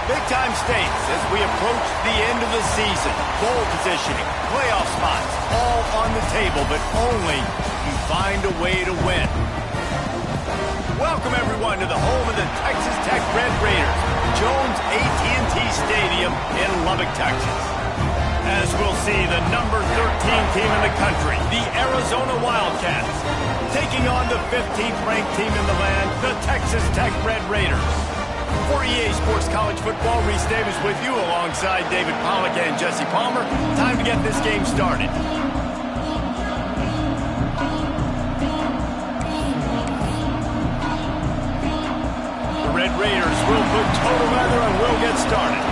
Big-time stakes as we approach the end of the season. Bowl positioning, playoff spots, all on the table, but only you find a way to win. Welcome, everyone, to the home of the Texas Tech Red Raiders, Jones AT&T Stadium in Lubbock, Texas. As we'll see, the number 13 team in the country, the Arizona Wildcats, taking on the 15th ranked team in the land, the Texas Tech Red Raiders. For EA Sports College Football, Reese Davis with you alongside David Pollack and Jesse Palmer. Time to get this game started. The Red Raiders will put total leather and will get started.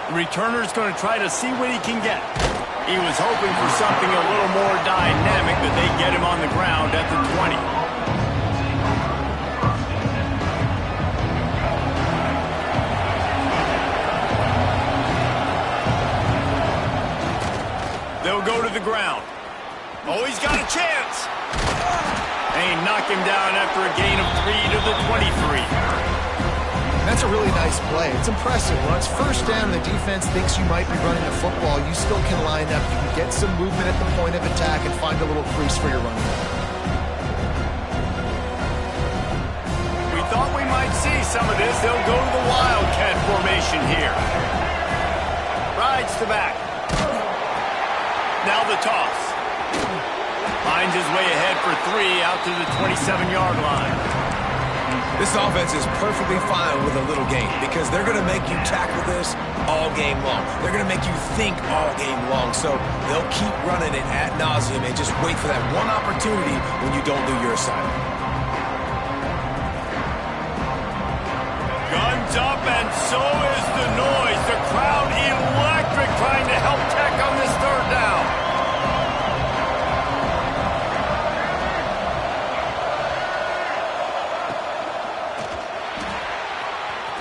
The returner's going to try to see what he can get. He was hoping for something a little more dynamic, but they get him on the ground at the 20. They'll go to the ground. Oh, he's got a chance. They knock him down after a gain of 3 to the 23. That's a really nice play. It's impressive. When it's first down and the defense thinks you might be running a football, you still can line up. You can get some movement at the point of attack and find a little crease for your running back. We thought we might see some of this. They'll go to the Wildcat formation here. Rides to back. Now the toss. Finds his way ahead for 3 out to the 27-yard line. This offense is perfectly fine with a little game because they're going to make you tackle this all game long. They're going to make you think all game long. So they'll keep running it ad nauseum and just wait for that one opportunity when you don't do your assignment. Guns up, and so is the noise. The crowd electric trying to help Tech on this third down.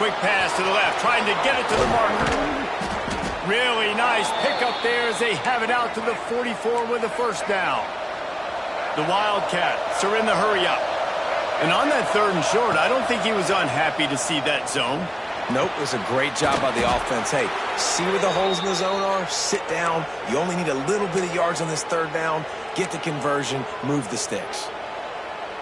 Quick pass to the left, trying to get it to the marker. Really nice pickup there as they have it out to the 44 with a first down. The Wildcats are in the hurry-up. And on that 3rd and short, I don't think he was unhappy to see that zone. Nope, it was a great job by the offense. Hey, see where the holes in the zone are? Sit down. You only need a little bit of yards on this 3rd down. Get the conversion, move the sticks.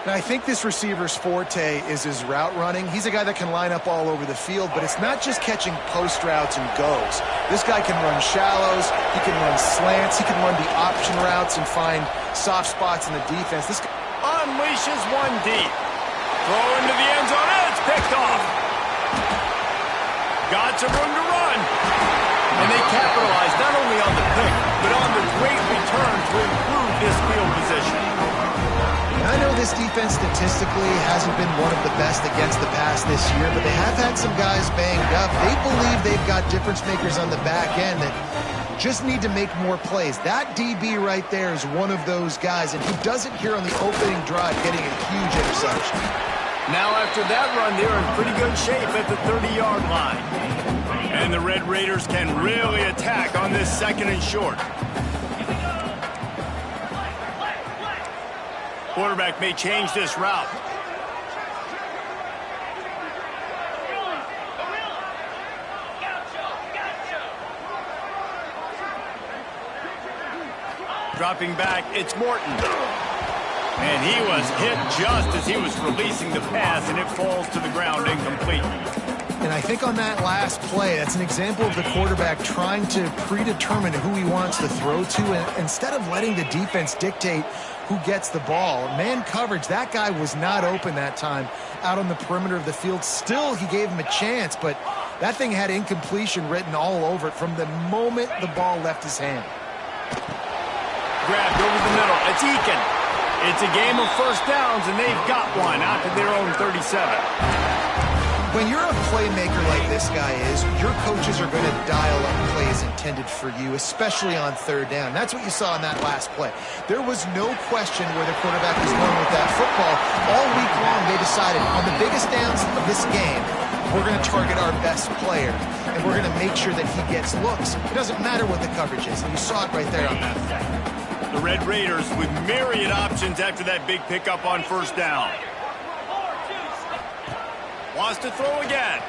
Now, I think this receiver's forte is his route running. He's a guy that can line up all over the field, but it's not just catching post routes and goes. This guy can run shallows, he can run slants, he can run the option routes and find soft spots in the defense. This guy unleashes one deep. Throw into the end zone, and it's picked off. Got some room to run. And they capitalize not only on the pick, but on the great return to improve this field position. I know this defense statistically hasn't been one of the best against the pass this year, but they have had some guys banged up. They believe they've got difference makers on the back end that just need to make more plays. That DB right there is one of those guys, and he does it here on the opening drive, getting a huge interception. Now after that run, they're in pretty good shape at the 30-yard line. And the Red Raiders can really attack on this 2nd and short. Quarterback may change this route. Dropping back, it's Morton. And he was hit just as he was releasing the pass, and it falls to the ground incomplete. And I think on that last play, that's an example of the quarterback trying to predetermine who he wants to throw to, and instead of letting the defense dictate who gets the ball. Man coverage, that guy was not open that time out on the perimeter of the field. Still, he gave him a chance, but that thing had incompletion written all over it from the moment the ball left his hand. Grabbed over the middle. It's Eakin. It's a game of first downs, and they've got one out to their own 37. When you're a playmaker like this guy is, your coaches are going to dial up plays intended for you, especially on 3rd down. That's what you saw in that last play. There was no question where the quarterback was going with that football. All week long, they decided on the biggest downs of this game, we're going to target our best player, and we're going to make sure that he gets looks. It doesn't matter what the coverage is, and you saw it right there on that play. The The Red Raiders with myriad options after that big pickup on first down. Wants to throw again.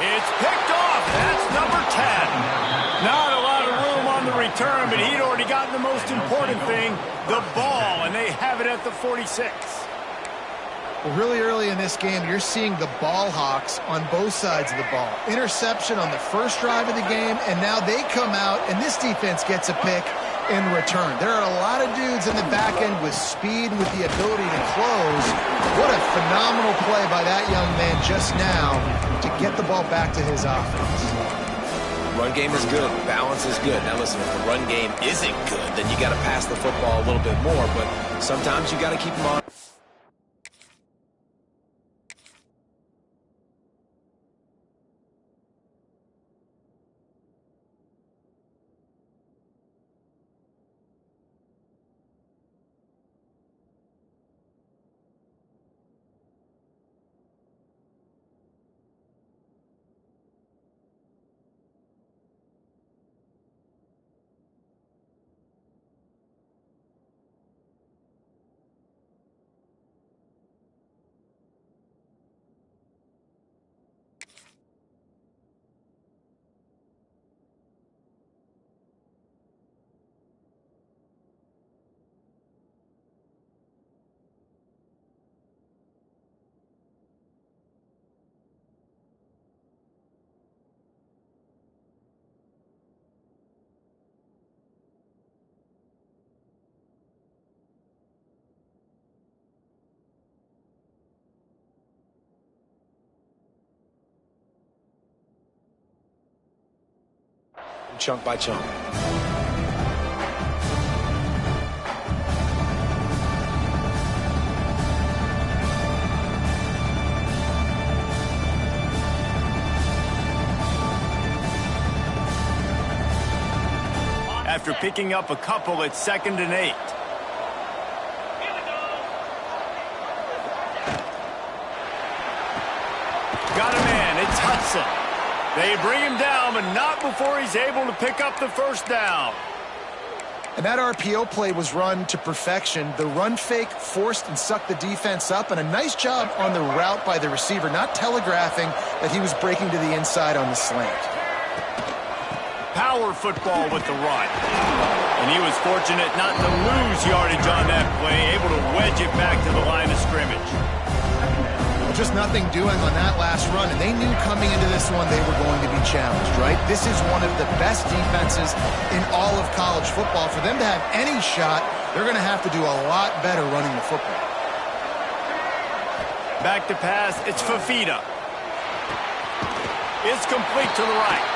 It's picked off. That's number 10. Not a lot of room on the return, but he'd already gotten the most important thing, the ball, and they have it at the 46. Well, really early in this game, you're seeing the ball hawks on both sides of the ball. Interception on the first drive of the game, and now they come out, and this defense gets a pick in return. There are a lot of dudes in the back end with speed, with the ability to close. What a phenomenal play by that young man just now to get the ball back to his offense. Run game is good. Balance is good. Now listen, if the run game isn't good, then you got to pass the football a little bit more, but sometimes you got to keep them on. Chunk by chunk. After picking up a couple, it's 2nd and 8. Got a man, it's Hudson. They bring him down, but not before he's able to pick up the first down. And that RPO play was run to perfection. The run fake forced and sucked the defense up, and a nice job on the route by the receiver, not telegraphing that he was breaking to the inside on the slant. Power football with the run. And he was fortunate not to lose yardage on that play, able to wedge it back to the line of scrimmage. Just nothing doing on that last run, and they knew coming into this one they were going to be challenged, right? This is one of the best defenses in all of college football. For them to have any shot, they're going to have to do a lot better running the football. Back to pass, it's Fafita. It's complete to the right.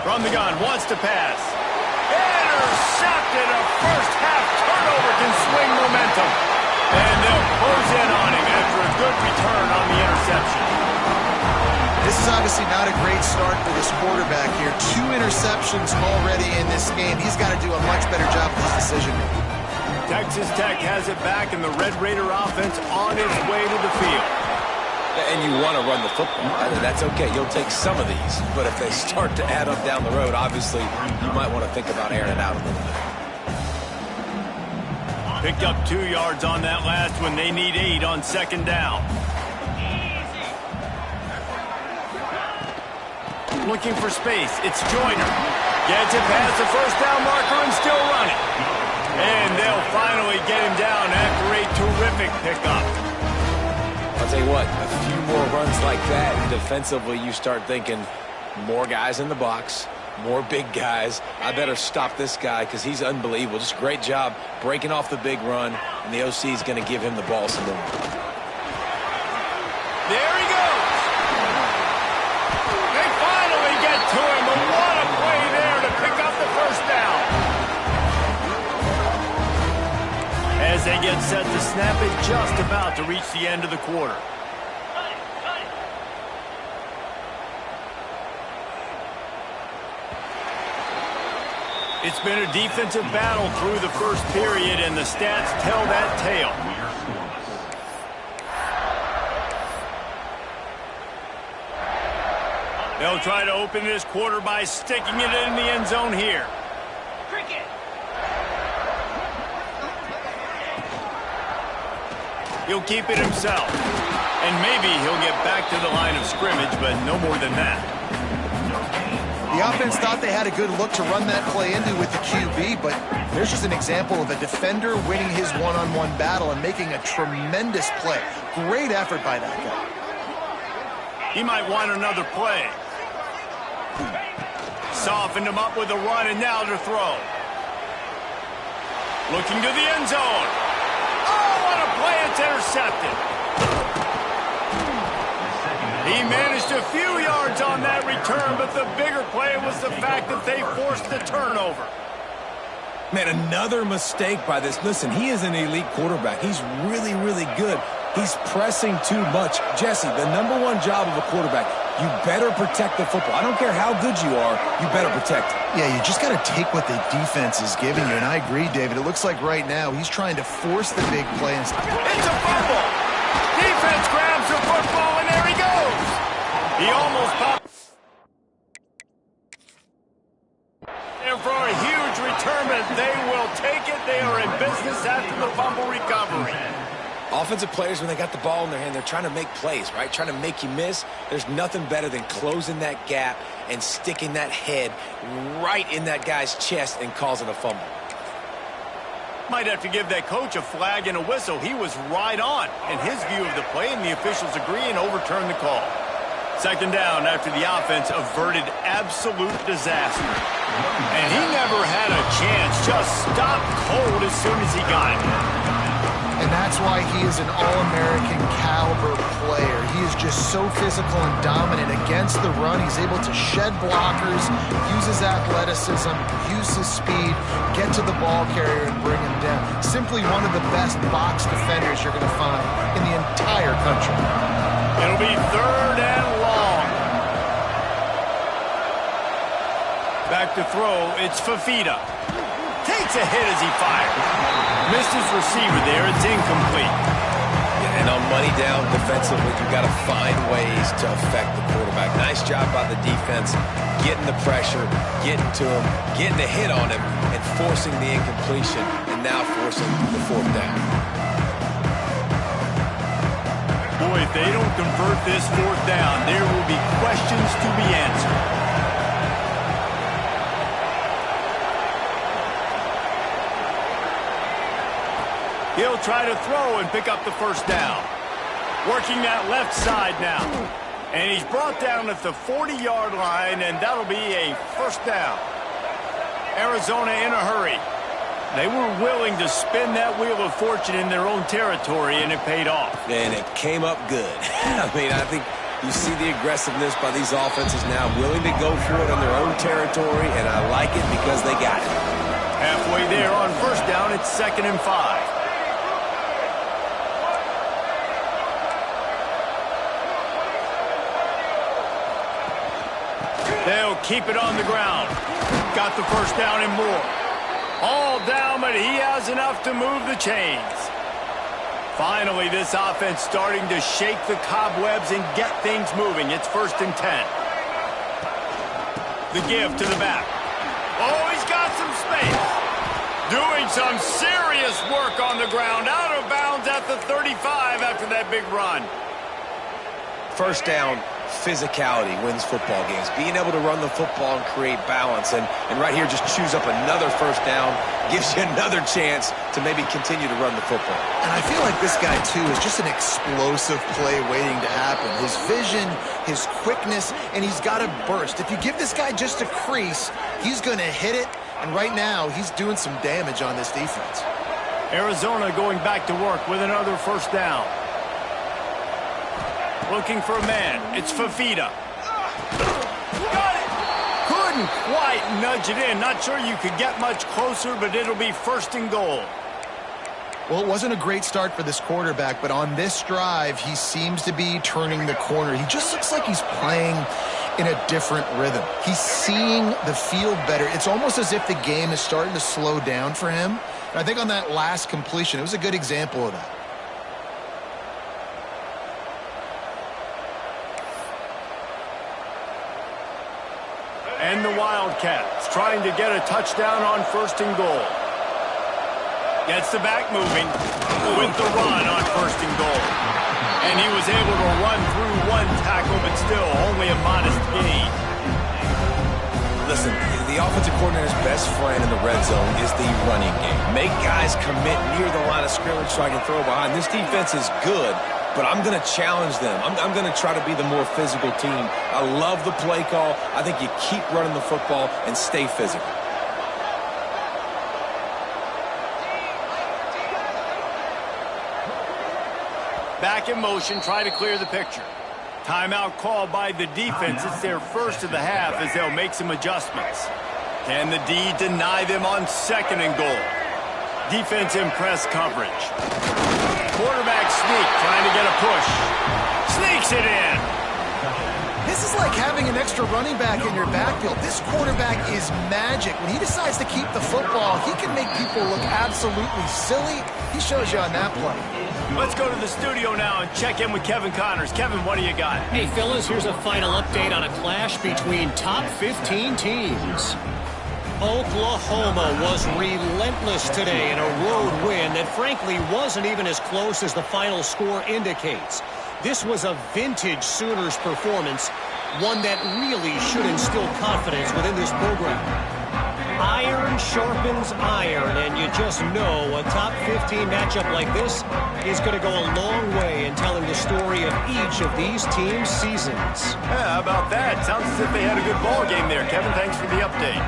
From the gun, wants to pass. Intercepted. A first-half turnover can swing momentum. And they'll close in on him after a good return on the interception. This is obviously not a great start for this quarterback here. 2 interceptions already in this game. He's got to do a much better job with his decision-making. Texas Tech has it back, and the Red Raider offense on its way to the field. And you want to run the football. That's okay. You'll take some of these. But if they start to add up down the road, obviously, you might want to think about airing it out a little bit. Picked up 2 yards on that last one. They need 8 on 2nd down. Looking for space. It's Joyner. Gets it past the first down marker and still running. And they'll finally get him down after a terrific pickup. I'll tell you what, a few more runs like that, defensively you start thinking more guys in the box, more big guys. I better stop this guy because he's unbelievable. Just great job breaking off the big run, and the OC is going to give him the ball some more. There he goes. They finally get to him, but what a play there to pick up the first down. As they get set to snap it, just about to reach the end of the quarter. It's been a defensive battle through the first period, and the stats tell that tale. They'll try to open this quarter by sticking it in the end zone here. He'll keep it himself. And maybe he'll get back to the line of scrimmage, but no more than that. The offense thought they had a good look to run that play into with the QB, but there's just an example of a defender winning his one-on-one battle and making a tremendous play. Great effort by that guy. He might want another play. Softened him up with a run, and now to throw. Looking to the end zone. Oh, what a play. It's intercepted. He managed a few yards on that return, but the bigger play was the fact that they forced the turnover. Man, another mistake by this. Listen, he is an elite quarterback. He's really, really good. He's pressing too much. Jesse, the #1 job of a quarterback, you better protect the football. I don't care how good you are, you better protect it. Yeah, you just got to take what the defense is giving you, and I agree, David. It looks like right now he's trying to force the big play. It's a fumble. Defense grabs the football, and there he goes. He almost popped. And for a huge return, they will take it. They are in business after the fumble recovery. Offensive players, when they got the ball in their hand, they're trying to make plays, right? Trying to make you miss. There's nothing better than closing that gap and sticking that head right in that guy's chest and causing a fumble. Might have to give that coach a flag and a whistle. He was right on in his view of the play, and the officials agree and overturn the call. Second down after the offense averted absolute disaster. And he never had a chance. Just stopped cold as soon as he got it. And that's why he is an All-American caliber player. He is just so physical and dominant against the run. He's able to shed blockers, use his athleticism, use his speed, get to the ball carrier and bring him down. Simply one of the best box defenders you're going to find in the entire country. It'll be third and long. Back to throw, it's Fafita. Takes a hit as he fired. Missed his receiver there, it's incomplete. And on money down defensively, you've got to find ways to affect the quarterback. Nice job by the defense, getting the pressure, getting to him, getting a hit on him, and forcing the incompletion, and now forcing the fourth down. Boy, if they don't convert this fourth down, there will be questions to be answered. He'll try to throw and pick up the first down. Working that left side now. And he's brought down at the 40-yard line, and that'll be a first down. Arizona in a hurry. They were willing to spin that wheel of fortune in their own territory, and it paid off. And it came up good. I mean, I think you see the aggressiveness by these offenses now, willing to go for it on their own territory, and I like it because they got it. Halfway there on first down, it's 2nd and 5. They'll keep it on the ground. Got the first down and more. All down, but he has enough to move the chains. Finally, this offense starting to shake the cobwebs and get things moving. It's 1st and 10. The give to the back. Oh, he's got some space. Doing some serious work on the ground. Out of bounds at the 35 after that big run. First down, physicality wins football games. Being able to run the football and create balance. And right here, just choose up another first down. Gives you another chance to maybe continue to run the football. And I feel like this guy, too, is just an explosive play waiting to happen. His vision, his quickness, and he's got a burst. If you give this guy just a crease, he's going to hit it. And right now, he's doing some damage on this defense. Arizona going back to work with another first down. Looking for a man. It's Fafita. Got it! Couldn't quite nudge it in. Not sure you could get much closer, but it'll be 1st and goal. Well, it wasn't a great start for this quarterback, but on this drive, he seems to be turning the corner. He just looks like he's playing in a different rhythm. He's seeing the field better. It's almost as if the game is starting to slow down for him. And I think on that last completion, it was a good example of that. And the Wildcats trying to get a touchdown on 1st and goal. Gets the back moving with the run on 1st and goal. And he was able to run through one tackle, but still only a modest gain. Listen, the offensive coordinator's best friend in the red zone is the running game. Make guys commit near the line of scrimmage so I can throw behind. This defense is good, but I'm going to challenge them. I'm going to try to be the more physical team. I love the play call. I think you keep running the football and stay physical. Back in motion, try to clear the picture. Timeout called by the defense. It's their first of the half as they'll make some adjustments. Can the D deny them on 2nd and goal? Defense in press coverage. Quarterback sneak, trying to get a push. Sneaks it in. This is like having an extra running back in your backfield. This quarterback is magic. When he decides to keep the football, he can make people look absolutely silly. He shows you on that play. Let's go to the studio now and check in with Kevin Connors. Kevin, what do you got? Hey, fellas, here's a final update on a clash between top 15 teams. Oklahoma was relentless today in a road win that frankly wasn't even as close as the final score indicates. This was a vintage Sooners performance, one that really should instill confidence within this program. Iron sharpens iron, and you just know a top 15 matchup like this is going to go a long way in telling the story of each of these teams' seasons. Yeah, how about that? Sounds as if they had a good ball game there. Kevin, thanks for the update.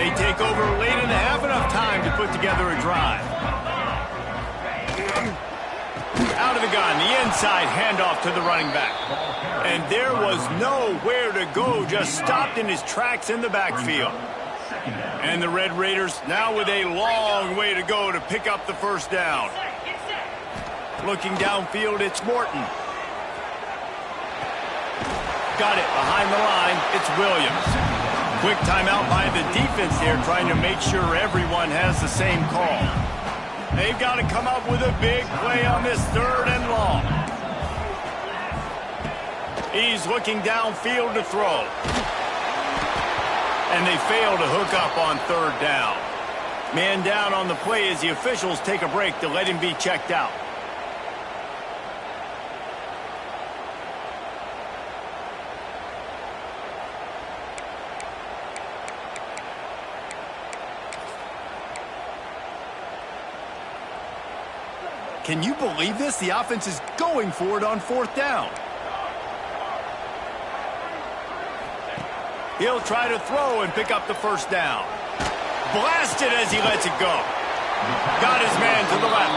They take over late in the half, enough time to put together a drive. Out of the gun, the inside handoff to the running back. And there was nowhere to go, just stopped in his tracks in the backfield. And the Red Raiders now with a long way to go to pick up the first down. Looking downfield, it's Morton. Got it behind the line, it's Williams. Quick timeout by the defense there, trying to make sure everyone has the same call. They've got to come up with a big play on this 3rd and long. He's looking downfield to throw. And they fail to hook up on 3rd down. Man down on the play as the officials take a break to let him be checked out. Can you believe this? The offense is going for it on 4th down. He'll try to throw and pick up the first down. Blasted as he lets it go. Got his man to the left.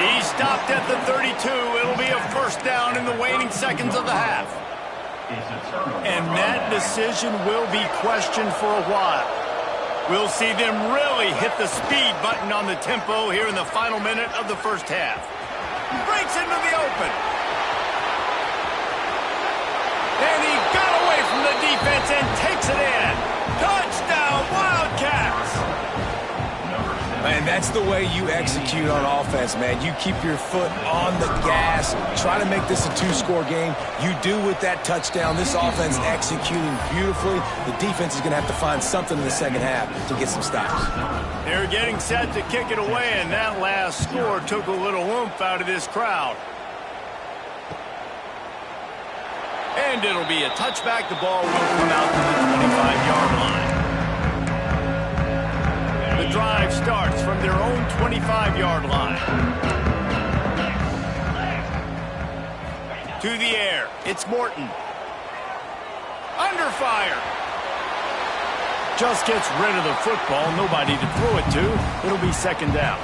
He stopped at the 32. It'll be a first down in the waning seconds of the half. And that decision will be questioned for a while. We'll see them really hit the speed button on the tempo here in the final minute of the first half. Breaks into the open. And he got away from the defense and takes it in. Touchdown, Wildcats! Man, that's the way you execute on offense, man. You keep your foot on the gas. Try to make this a 2-score game. You do with that touchdown. This offense executing beautifully. The defense is going to have to find something in the second half to get some stops. They're getting set to kick it away, and that last score took a little oomph out of this crowd. And it'll be a touchback. The ball will come out to the 25-yard line. The drive starts from their own 25-yard line. To the air. It's Morton. Under fire. Just gets rid of the football. Nobody to throw it to. It'll be 2nd down.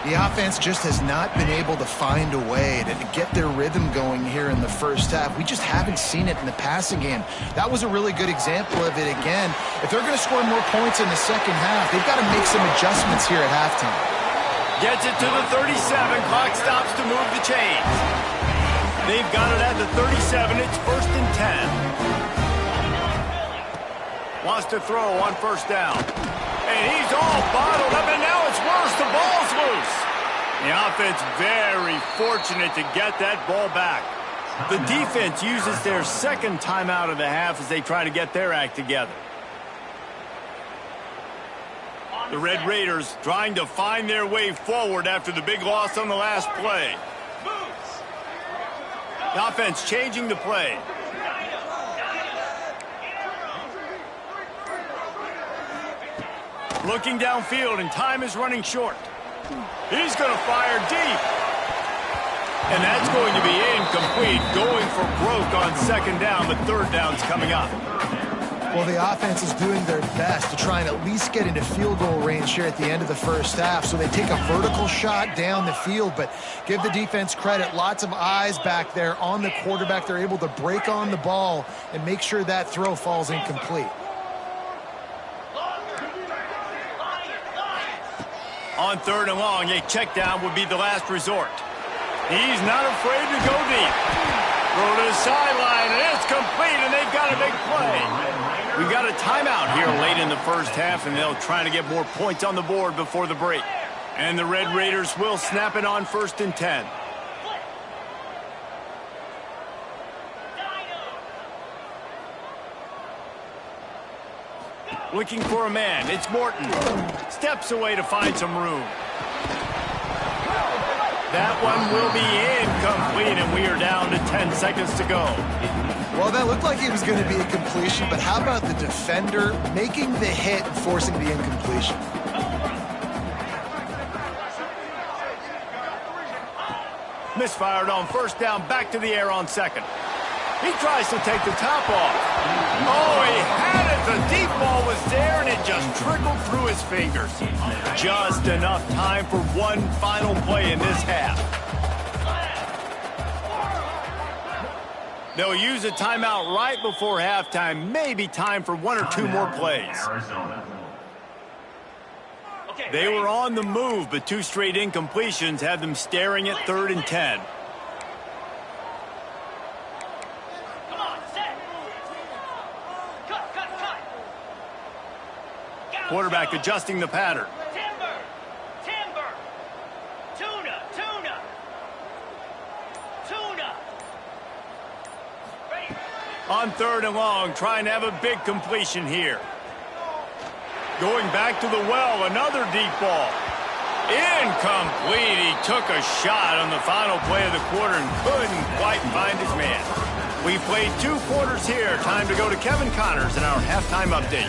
The offense just has not been able to find a way to get their rhythm going here in the first half. We just haven't seen it in the passing game. That was a really good example of it again. If they're going to score more points in the second half, they've got to make some adjustments here at halftime. Gets it to the 37. Clock stops to move the chains. They've got it at the 37. It's 1st and 10. Wants to throw on first down. And he's all bottled up, and now it's worse. The ball's loose. The offense very fortunate to get that ball back. The defense uses their second timeout of the half as they try to get their act together. The Red Raiders trying to find their way forward after the big loss on the last play. The offense changing the play. Looking downfield, and time is running short. He's going to fire deep. And that's going to be incomplete. Going for broke on second down, but third down's coming up. Well, the offense is doing their best to try and at least get into field goal range here at the end of the first half. So they take a vertical shot down the field, but give the defense credit. Lots of eyes back there on the quarterback. They're able to break on the ball and make sure that throw falls incomplete. On third and long, a check down would be the last resort. He's not afraid to go deep. Throw to the sideline, and it's complete, and they've got a big play. We've got a timeout here late in the first half, and they'll try to get more points on the board before the break. And the Red Raiders will snap it on 1st and 10. Looking for a man. It's Morton. Steps away to find some room. That one will be incomplete, and we are down to 10 seconds to go. Well, that looked like it was going to be a completion, but how about the defender making the hit and forcing the incompletion? Misfired on first down, back to the air on second. He tries to take the top off. Oh, he had it. The deep ball was there, and it just trickled through his fingers. Just enough time for one final play in this half. They'll use a timeout right before halftime. Maybe time for one or two more plays. They were on the move, but two straight incompletions had them staring at 3rd and 10. Quarterback adjusting the pattern. Timber. Tuna. On 3rd and long, trying to have a big completion here. Going back to the well, another deep ball. Incomplete. He took a shot on the final play of the quarter and couldn't quite find his man. We played 2 quarters here. Time to go to Kevin Connors in our halftime update.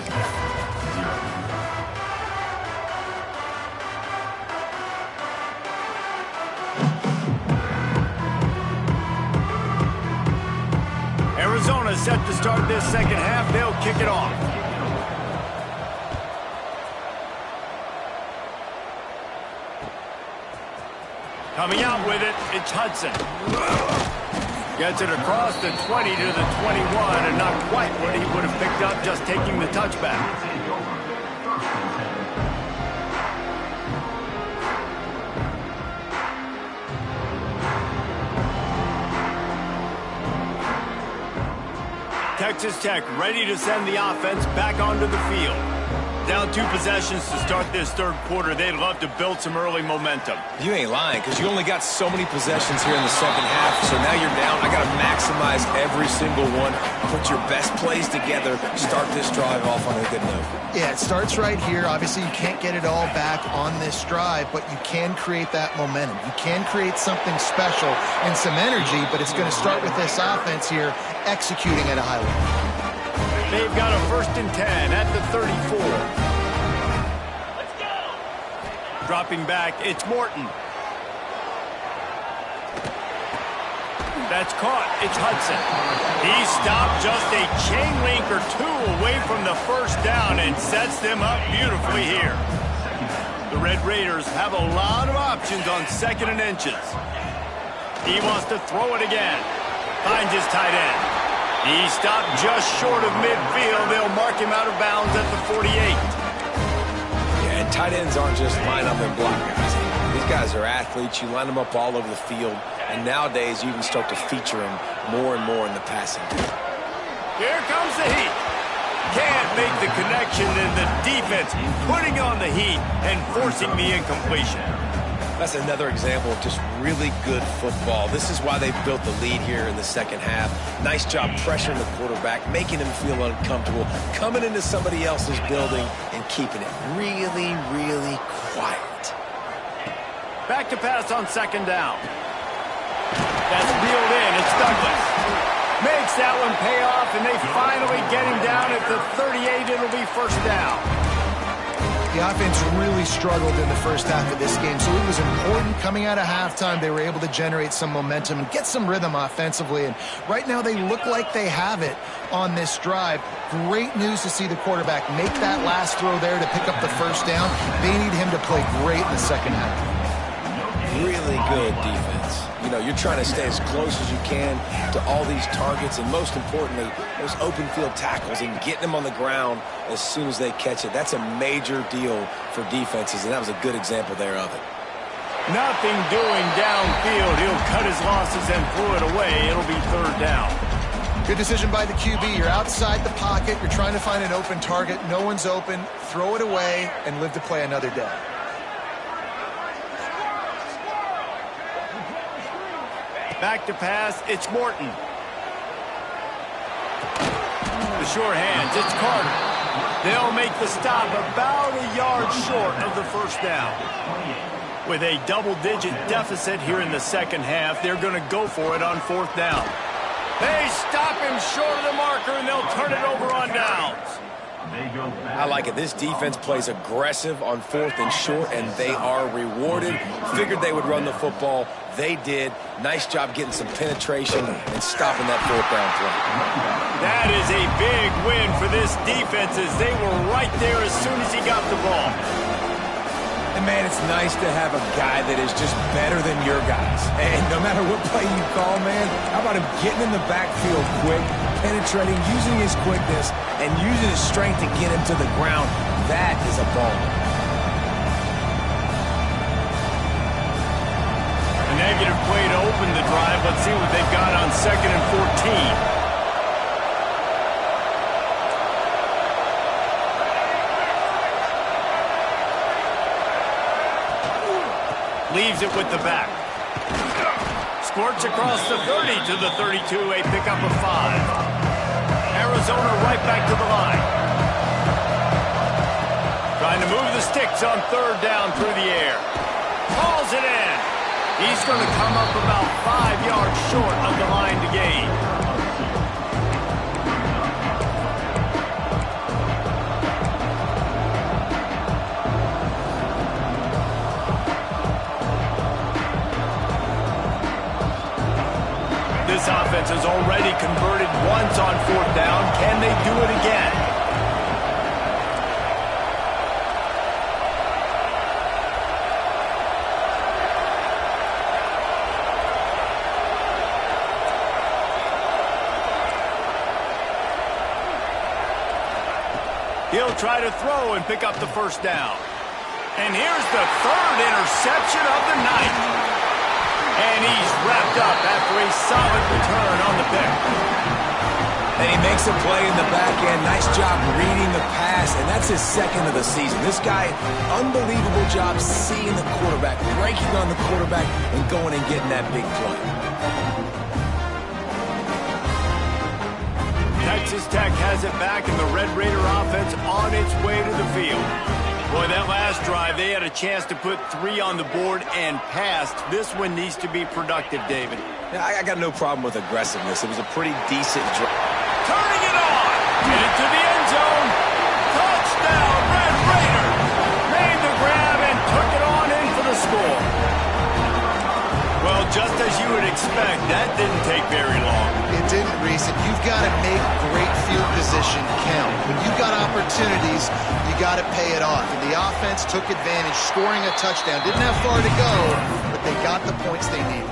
Arizona set to start this second half. They'll kick it off. Coming out with it, it's Hudson. Gets it across the 20 to the 21, and not quite what he would have picked up just taking the touchback. Texas Tech ready to send the offense back onto the field. Down 2 possessions to start this 3rd quarter. They'd love to build some early momentum. You ain't lying, because you only got so many possessions here in the second half, so now you're down. I got to maximize every single one. Put your best plays together. Start this drive off on a good note. Yeah, it starts right here. Obviously, you can't get it all back on this drive, but you can create that momentum. You can create something special and some energy, but it's going to start with this offense here executing at a high level. They've got a 1st and 10 at the 34. Let's go. Dropping back, it's Morton. That's caught. It's Hudson. He stopped just a chain link or 2 away from the first down and sets them up beautifully here. The Red Raiders have a lot of options on 2nd and inches. He wants to throw it again. Finds his tight end. He stopped just short of midfield. They'll mark him out of bounds at the 48. Yeah, and tight ends aren't just line up and block guys. These guys are athletes. You line them up all over the field. And nowadays, you can start to feature them more and more in the passing game. Here comes the heat. Can't make the connection, and the defense putting on the heat and forcing the incompletion. That's another example of just really good football. This is why they built the lead here in the second half. Nice job pressuring the quarterback, making him feel uncomfortable, coming into somebody else's building and keeping it really, really quiet. Back to pass on second down. That's reeled in. It's Douglas. Makes that one pay off, and they finally get him down at the 38. It'll be first down. The offense really struggled in the first half of this game, so it was important coming out of halftime. They were able to generate some momentum and get some rhythm offensively, and right now they look like they have it on this drive. Great news to see the quarterback make that last throw there to pick up the first down. They need him to play great in the second half. Really good defense. You know, you're trying to stay as close as you can to all these targets, and most importantly, those open field tackles and getting them on the ground as soon as they catch it. That's a major deal for defenses, and that was a good example there of it. Nothing doing downfield. He'll cut his losses and throw it away. It'll be third down. Good decision by the QB. You're outside the pocket. You're trying to find an open target. No one's open. Throw it away and live to play another day. Back to pass, it's Morton. The sure hands, it's Carter. They'll make the stop about a yard short of the first down. With a double-digit deficit here in the second half, they're going to go for it on fourth down. They stop him short of the marker, and they'll turn it over on downs. I like it. This defense plays aggressive on fourth and short, and they are rewarded. Figured they would run the football. They did. Nice job getting some penetration and stopping that fourth down play. That is a big win for this defense, as they were right there as soon as he got the ball. And, man, it's nice to have a guy that is just better than your guys. And no matter what play you call, man, how about him getting in the backfield quick, penetrating, using his quickness, and using his strength to get him to the ground? That is a ball. A negative play to open the drive. Let's see what they've got on 2nd and 14. Leaves it with the back. Squirts across the 30 to the 32, a pickup of 5. Arizona right back to the line. Trying to move the sticks on third down through the air. Calls it in. He's going to come up about 5 yards short of the line to gain. This offense has already converted once on fourth down. Can they do it again? He'll try to throw and pick up the first down. And here's the third interception of the night. And he's wrapped up after a solid return on the pick. And he makes a play in the back end. Nice job reading the pass, and that's his second of the season. This guy, unbelievable job seeing the quarterback, breaking on the quarterback, and going and getting that big play. Texas Tech has it back, and the Red Raider offense on its way to the field. Boy, that last drive, they had a chance to put 3 on the board and passed. This one needs to be productive, David. Yeah, I got no problem with aggressiveness. It was a pretty decent drive. Turning it on. Get it to the end zone. Touchdown, Red Raiders. Made the grab and took it on in for the score. Well, just as you would expect, that didn't take very long. It didn't, Reese. And you've got to make great field position count. When you've got opportunities, you got to pay it off. And the offense took advantage, scoring a touchdown. Didn't have far to go, but they got the points they needed.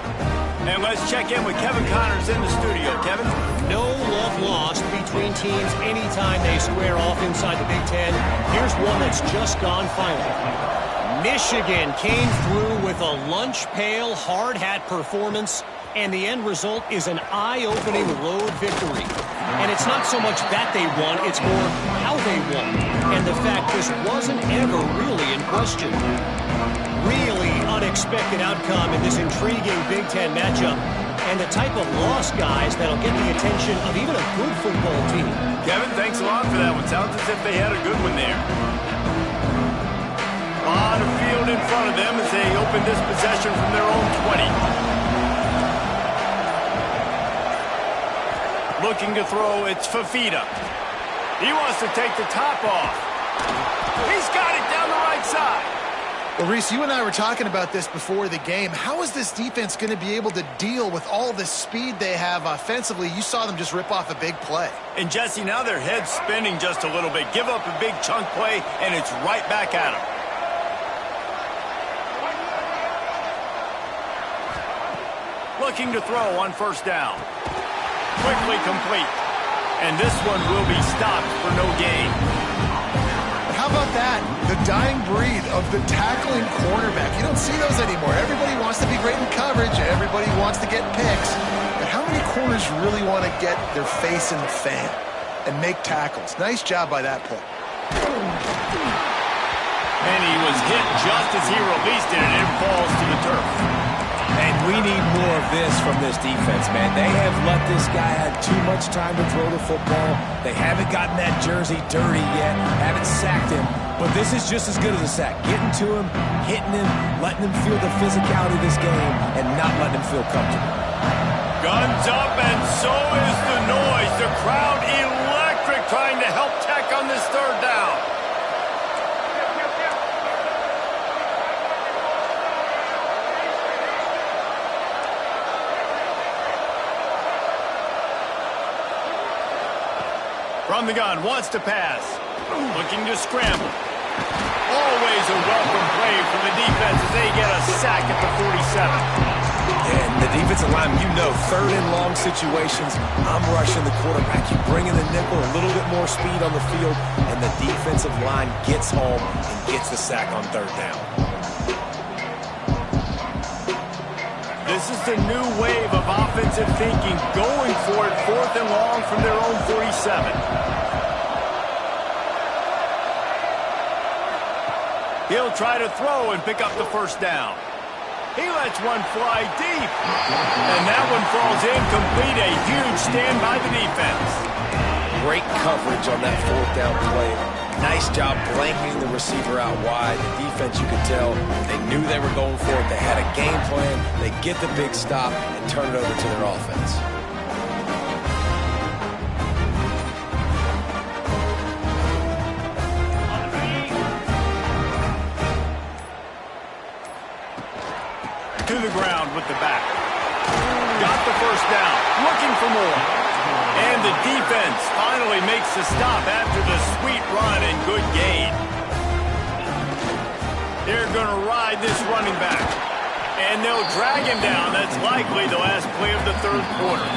And let's check in with Kevin Connors in the studio. Kevin? No love lost between teams anytime they square off inside the Big Ten. Here's one that's just gone final. Michigan came through with a lunch pail hard hat performance, and the end result is an eye-opening road victory. And it's not so much that they won, it's more how they won. And the fact this wasn't ever really in question. Really unexpected outcome in this intriguing Big Ten matchup. And the type of loss, guys, that'll get the attention of even a good football team. Kevin, thanks a lot for that one. Sounds as if they had a good one there. On the field in front of them as they open this possession from their own 20. Looking to throw, it's Fafita. He wants to take the top off. He's got it down the right side. Well, Reese, you and I were talking about this before the game. How is this defense going to be able to deal with all the speed they have offensively? You saw them just rip off a big play. And, Jesse, now their head's spinning just a little bit. Give up a big chunk play, and it's right back at them. Looking to throw on first down. Quickly complete. And this one will be stopped for no gain. How about that? The dying breed of the tackling cornerback. You don't see those anymore. Everybody wants to be great in coverage. Everybody wants to get picks. But how many corners really want to get their face in the fan and make tackles? Nice job by that play. And he was hit just as he released it, and it falls to the turf. And we need more of this from this defense, man. They have let this guy have too much time to throw the football. They haven't gotten that jersey dirty yet, haven't sacked him. But this is just as good as a sack. Getting to him, hitting him, letting him feel the physicality of this game, and not letting him feel comfortable. Guns up, and so is the noise. The crowd electric trying to help Tech on this third down. From the gun, wants to pass. Looking to scramble. Always a welcome play from the defense as they get a sack at the 47. And the defensive line, you know, third and long situations, I'm rushing the quarterback. You bring in the nickel, a little bit more speed on the field, and the defensive line gets home and gets the sack on third down. This is the new wave of offensive thinking, going for it fourth and long from their own 47. He'll try to throw and pick up the first down. He lets one fly deep. And that one falls incomplete. A huge stand by the defense. Great coverage on that fourth down play. Nice job blanketing the receiver out wide. The defense, you could tell, they knew they were going for it. They had a game plan. They get the big stop and turn it over to their offense. To the ground with the back. Got the first down. Looking for more. And the defense finally makes the stop after the sweet run and good gain. They're going to ride this running back. And they'll drag him down. That's likely the last play of the third quarter.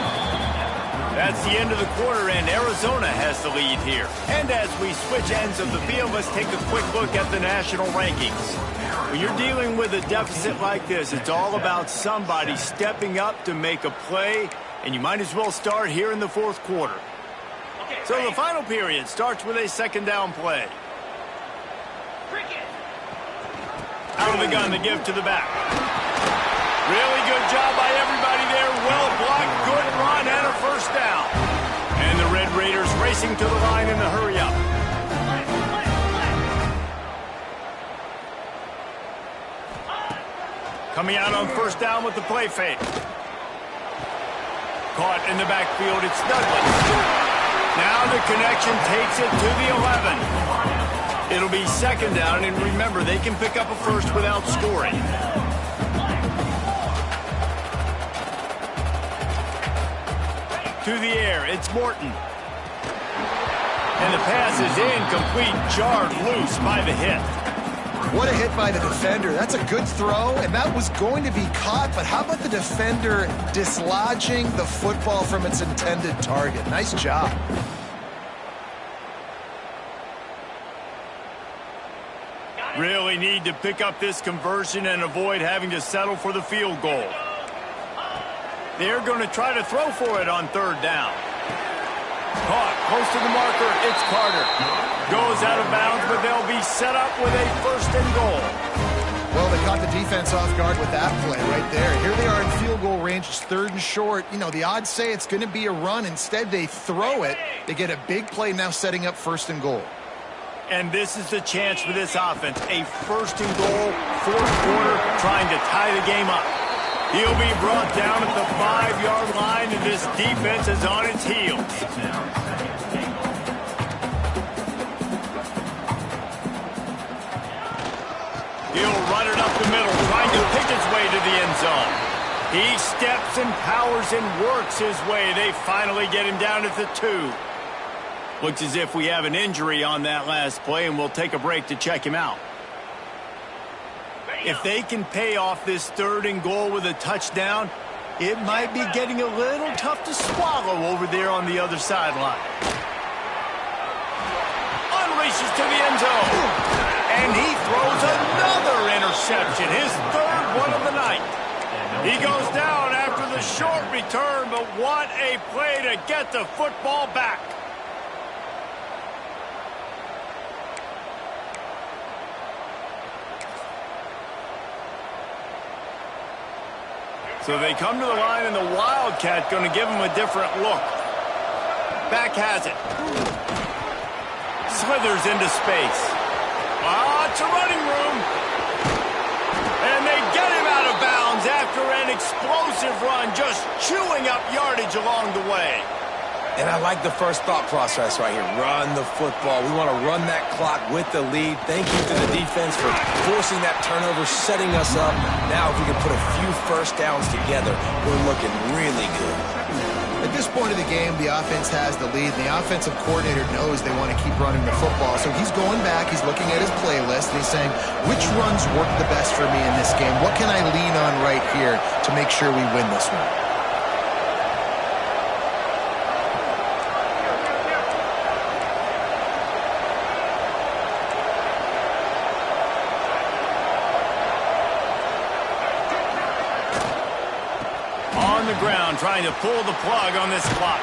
That's the end of the quarter, and Arizona has the lead here. And as we switch ends of the field, let's take a quick look at the national rankings. When you're dealing with a deficit like this, it's all about somebody stepping up to make a play, and you might as well start here in the fourth quarter. So the final period starts with a second down play. Out of the gun to give to the back. Really good job by everybody there. Well blocked, good run, and a first down. And the Red Raiders racing to the line in the hurry-up. Coming out on first down with the play fake. Caught in the backfield, it's Douglas. Now the connection takes it to the 11. It'll be second down, and remember, they can pick up a first without scoring. To the air, it's Morton. And the pass is incomplete, jarred loose by the hit. What a hit by the defender. That's a good throw, and that was going to be caught, but how about the defender dislodging the football from its intended target? Nice job. Really need to pick up this conversion and avoid having to settle for the field goal. They're going to try to throw for it on third down. Caught close to the marker. It's Carter. Goes out of bounds, but they'll be set up with a 1st and goal. Well, they caught the defense off guard with that play right there. Here they are in field goal range. It's 3rd and short. You know, the odds say it's going to be a run. Instead, they throw it. They get a big play now setting up 1st and goal. And this is the chance for this offense. A 1st and goal, 4th quarter, trying to tie the game up. He'll be brought down at the 5-yard line, and this defense is on its heels. He'll run it up the middle, trying to pick his way to the end zone. He steps and powers and works his way. They finally get him down at the 2. Looks as if we have an injury on that last play, and we'll take a break to check him out. If they can pay off this 3rd and goal with a touchdown, it might be getting a little tough to swallow over there on the other sideline. Unleashes to the end zone. And he throws another interception, his 3rd one of the night. He goes down after the short return, but what a play to get the football back. So they come to the line, and the Wildcat going to give him a different look. Back has it. Slithers into space. It's a running room. And they get him out of bounds after an explosive run, just chewing up yardage along the way. And I like the first thought process right here. Run the football. We want to run that clock with the lead. Thank you to the defense for forcing that turnover, setting us up. Now if we can put a few 1st downs together, we're looking really good. At this point of the game, the offense has the lead, and the offensive coordinator knows they want to keep running the football. So he's going back, he's looking at his playlist, and he's saying, which runs work the best for me in this game? What can I lean on right here to make sure we win this one? Ground trying to pull the plug on this clock.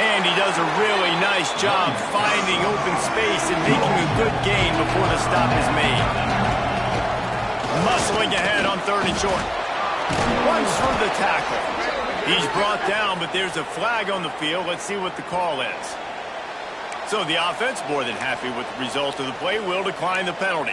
And he does a really nice job finding open space and making a good gain before the stop is made. Muscling ahead on 3rd and short. Runs through the tackle. He's brought down, but there's a flag on the field. Let's see what the call is. So the offense, more than happy with the result of the play, will decline the penalty.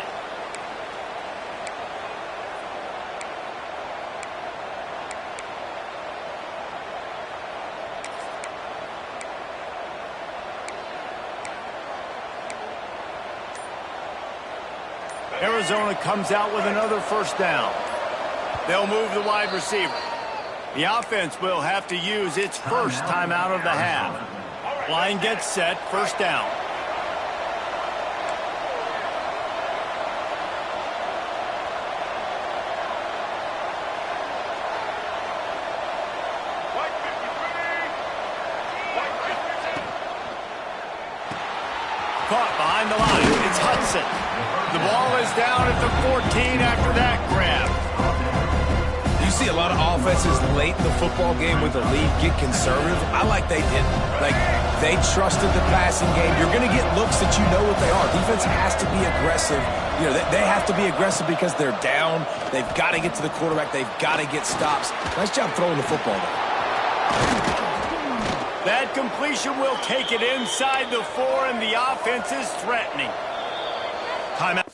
Arizona comes out with another 1st down. They'll move the wide receiver. The offense will have to use its 1st timeout of the half. Line gets set, 1st down. Caught behind the line. It's Hudson. The ball is down at the 14 after that grab. You see a lot of offenses late in the football game with a lead get conservative. I like they did. Like, they trusted the passing game. You're going to get looks that you know what they are. Defense has to be aggressive. You know, they have to be aggressive because they're down. They've got to get to the quarterback. They've got to get stops. Nice job throwing the football there. That completion will take it inside the 4, and the offense is threatening. Timeout.